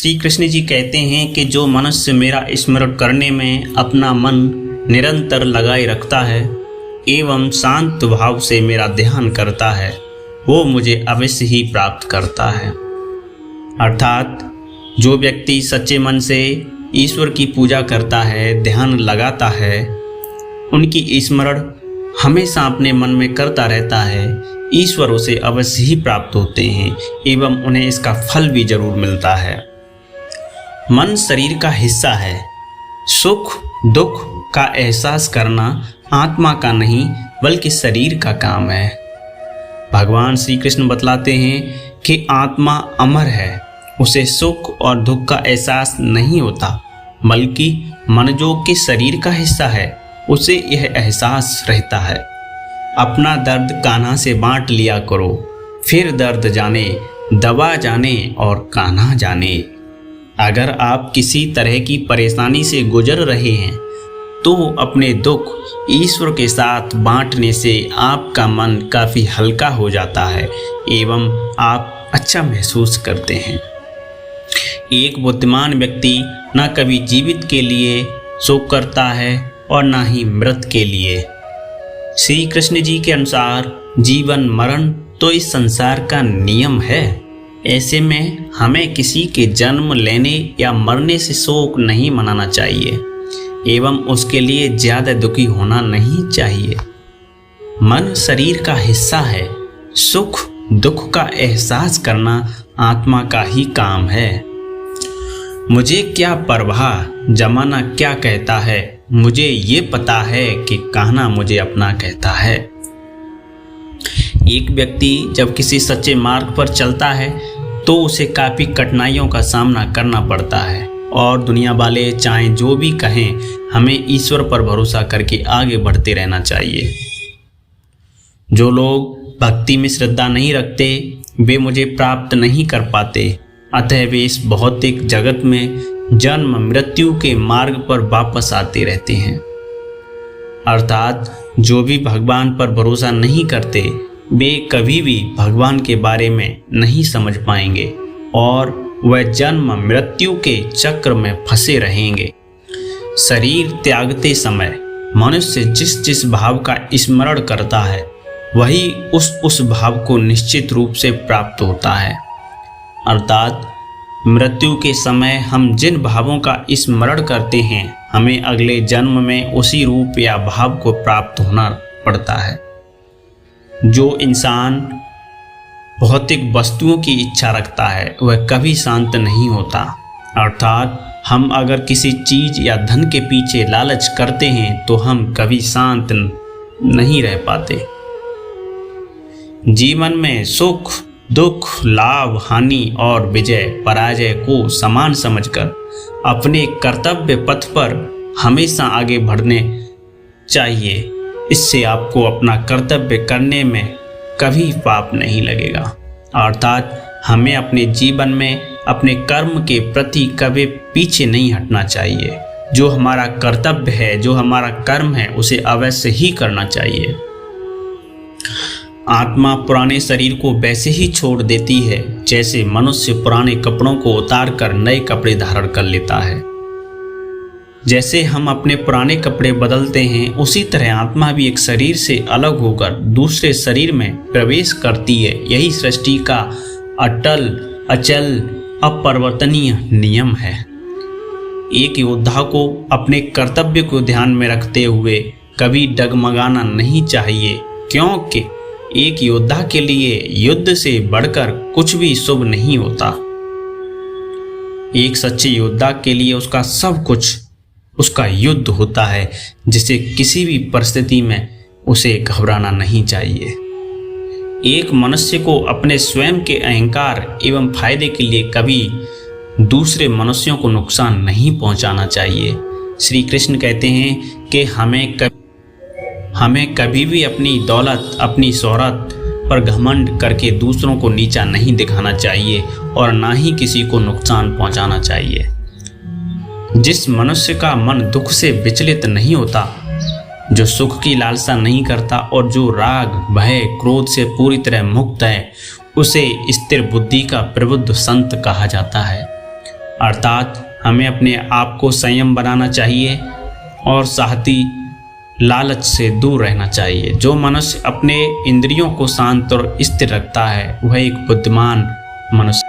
श्री कृष्ण जी कहते हैं कि जो मनुष्य मेरा स्मरण करने में अपना मन निरंतर लगाए रखता है एवं शांत भाव से मेरा ध्यान करता है, वो मुझे अवश्य ही प्राप्त करता है। अर्थात जो व्यक्ति सच्चे मन से ईश्वर की पूजा करता है, ध्यान लगाता है, उनकी स्मरण हमेशा अपने मन में करता रहता है, ईश्वर उसे अवश्य ही प्राप्त होते हैं एवं उन्हें इसका फल भी जरूर मिलता है। मन शरीर का हिस्सा है। सुख दुख का एहसास करना आत्मा का नहीं बल्कि शरीर का काम है। भगवान श्री कृष्ण बतलाते हैं कि आत्मा अमर है, उसे सुख और दुख का एहसास नहीं होता, बल्कि मन जो कि शरीर का हिस्सा है उसे यह एहसास रहता है। अपना दर्द कान्हा से बांट लिया करो, फिर दर्द जाने, दवा जाने और कान्हा जाने। अगर आप किसी तरह की परेशानी से गुजर रहे हैं तो अपने दुख ईश्वर के साथ बांटने से आपका मन काफ़ी हल्का हो जाता है एवं आप अच्छा महसूस करते हैं। एक बुद्धिमान व्यक्ति न कभी जीवित के लिए शोक करता है और न ही मृत के लिए। श्री कृष्ण जी के अनुसार जीवन मरण तो इस संसार का नियम है। ऐसे में हमें किसी के जन्म लेने या मरने से शोक नहीं मनाना चाहिए एवं उसके लिए ज़्यादा दुखी होना नहीं चाहिए। मन शरीर का हिस्सा है। सुख दुख का एहसास करना आत्मा का ही काम है। मुझे क्या परवाह, जमाना क्या कहता है, मुझे ये पता है कि कान्हा मुझे अपना कहता है। एक व्यक्ति जब किसी सच्चे मार्ग पर चलता है तो उसे काफ़ी कठिनाइयों का सामना करना पड़ता है और दुनिया वाले चाहे जो भी कहें, हमें ईश्वर पर भरोसा करके आगे बढ़ते रहना चाहिए। जो लोग भक्ति में श्रद्धा नहीं रखते वे मुझे प्राप्त नहीं कर पाते, अतः वे इस भौतिक जगत में जन्म मृत्यु के मार्ग पर वापस आते रहते हैं। अर्थात जो भी भगवान पर भरोसा नहीं करते वे कभी भी भगवान के बारे में नहीं समझ पाएंगे और वह जन्म मृत्यु के चक्र में फंसे रहेंगे। शरीर त्यागते समय मनुष्य जिस जिस भाव का स्मरण करता है वही उस भाव को निश्चित रूप से प्राप्त होता है। अर्थात मृत्यु के समय हम जिन भावों का स्मरण करते हैं हमें अगले जन्म में उसी रूप या भाव को प्राप्त होना पड़ता है। जो इंसान भौतिक वस्तुओं की इच्छा रखता है वह कभी शांत नहीं होता। अर्थात हम अगर किसी चीज़ या धन के पीछे लालच करते हैं तो हम कभी शांत नहीं रह पाते। जीवन में सुख दुख, लाभ हानि और विजय पराजय को समान समझकर अपने कर्तव्य पथ पर हमेशा आगे बढ़ने चाहिए। इससे आपको अपना कर्तव्य करने में कभी पाप नहीं लगेगा। अर्थात हमें अपने जीवन में अपने कर्म के प्रति कभी पीछे नहीं हटना चाहिए। जो हमारा कर्तव्य है, जो हमारा कर्म है, उसे अवश्य ही करना चाहिए। आत्मा पुराने शरीर को वैसे ही छोड़ देती है जैसे मनुष्य पुराने कपड़ों को उतार कर नए कपड़े धारण कर लेता है। जैसे हम अपने पुराने कपड़े बदलते हैं उसी तरह आत्मा भी एक शरीर से अलग होकर दूसरे शरीर में प्रवेश करती है। यही सृष्टि का अटल अचल अपरिवर्तनीय नियम है। एक योद्धा को अपने कर्तव्य को ध्यान में रखते हुए कभी डगमगाना नहीं चाहिए, क्योंकि एक योद्धा के लिए युद्ध से बढ़कर कुछ भी शुभ नहीं होता। एक सच्चे योद्धा के लिए उसका सब कुछ उसका युद्ध होता है, जिसे किसी भी परिस्थिति में उसे घबराना नहीं चाहिए। एक मनुष्य को अपने स्वयं के अहंकार एवं फायदे के लिए कभी दूसरे मनुष्यों को नुकसान नहीं पहुंचाना चाहिए। श्री कृष्ण कहते हैं कि हमें कभी भी अपनी दौलत अपनी शोहरत पर घमंड करके दूसरों को नीचा नहीं दिखाना चाहिए और ना ही किसी को नुकसान पहुंचाना चाहिए। जिस मनुष्य का मन दुख से विचलित नहीं होता, जो सुख की लालसा नहीं करता और जो राग भय क्रोध से पूरी तरह मुक्त है, उसे स्थिर बुद्धि का प्रबुद्ध संत कहा जाता है। अर्थात हमें अपने आप को संयम बनाना चाहिए और साहती लालच से दूर रहना चाहिए। जो मनुष्य अपने इंद्रियों को शांत और स्थिर रखता है वह एक बुद्धिमान मनुष्य